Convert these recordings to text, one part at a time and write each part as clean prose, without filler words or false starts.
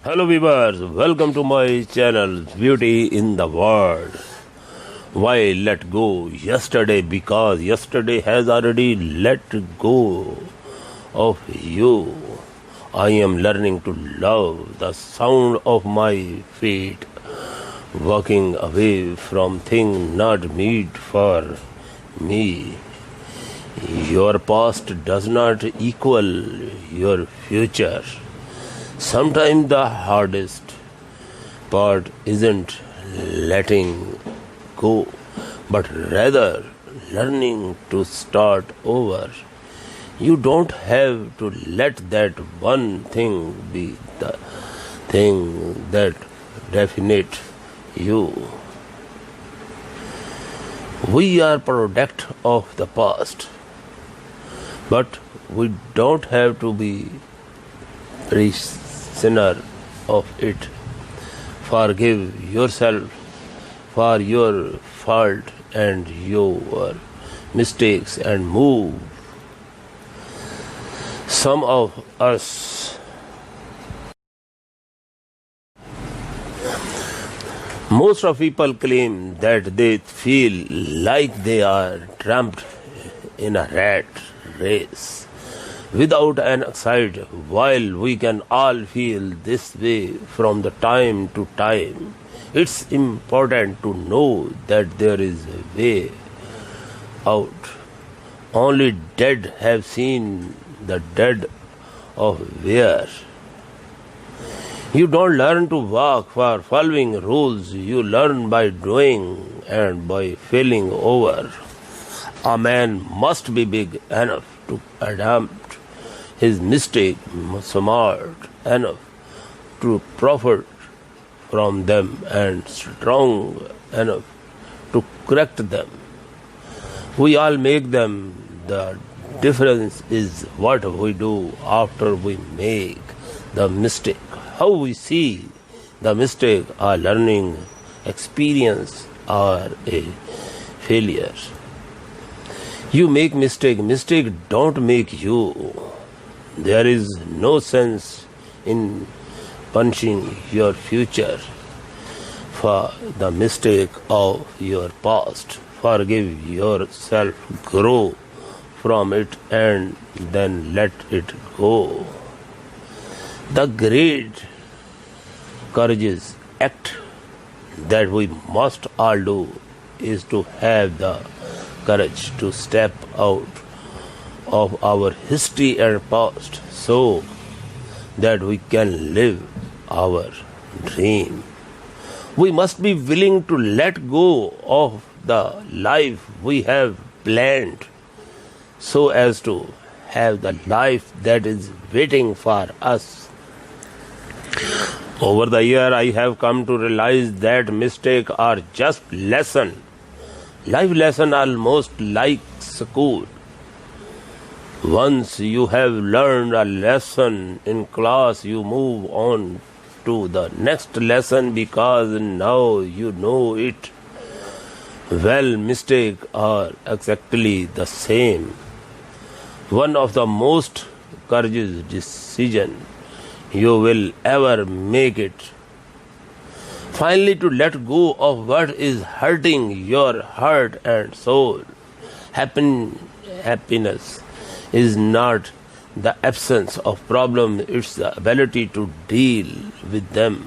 Hello viewers, welcome to my channel Beauty in the World. Why let go yesterday? Because yesterday has already let go of you. I am learning to love the sound of my feet, walking away from things not meant for me. Your past does not equal your future. Sometimes the hardest part isn't letting go, but rather learning to start over. You don't have to let that one thing be the thing that defines you. We are product of the past, but we don't have to be prisoner of it. Forgive yourself for your fault and your mistakes and move. Some of us, most of people claim that they feel like they are trapped in a rat race without an exit. While we can all feel this way from the time to time, it's important to know that there is a way out. Only dead have seen the dead of where. You don't learn to walk for following rules, you learn by doing and by failing over. A man must be big enough to adapt his mistake, smart enough to profit from them, and strong enough to correct them. We all make them. The difference is what we do after we make the mistake. How we see the mistake, a learning experience or a failure. You make mistake don't make you. There is no sense in punishing your future for the mistake of your past. Forgive yourself, grow from it, and then let it go. The great courageous act that we must all do is to have the courage to step out of our history and past so that we can live our dream. We must be willing to let go of the life we have planned so as to have the life that is waiting for us. Over the year, I have come to realize that mistakes are just lesson. Life lesson almost like school. Once you have learned a lesson in class, you move on to the next lesson because now you know it. Well, mistakes are exactly the same. One of the most courageous decisions you will ever make it. Finally, to let go of what is hurting your heart and soul. Happiness is not the absence of problems, it's the ability to deal with them.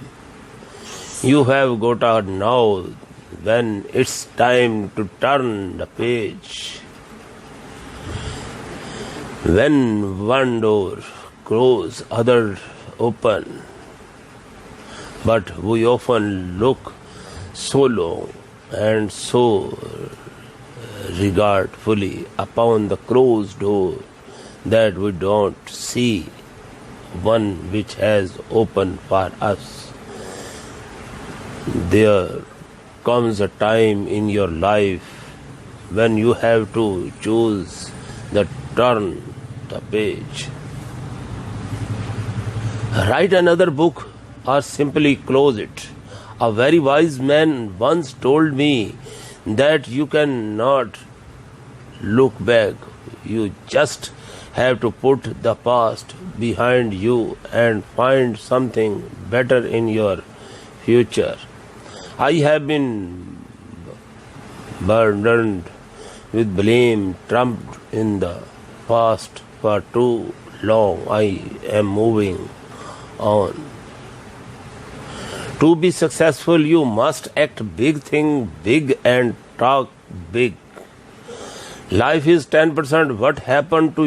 You have got out now when it's time to turn the page. When one door closes, others open. But we often look so long and so regardfully upon the closed door that we don't see one which has opened for us. There comes a time in your life when you have to choose the turn the page. Write another book or simply close it. A very wise man once told me that you cannot look back, you just have to put the past behind you and find something better in your future. I have been burdened with blame trumped in the past for too long. I am moving on. To be successful, you must act big, think big, and talk big. Life is 10% what happened to you.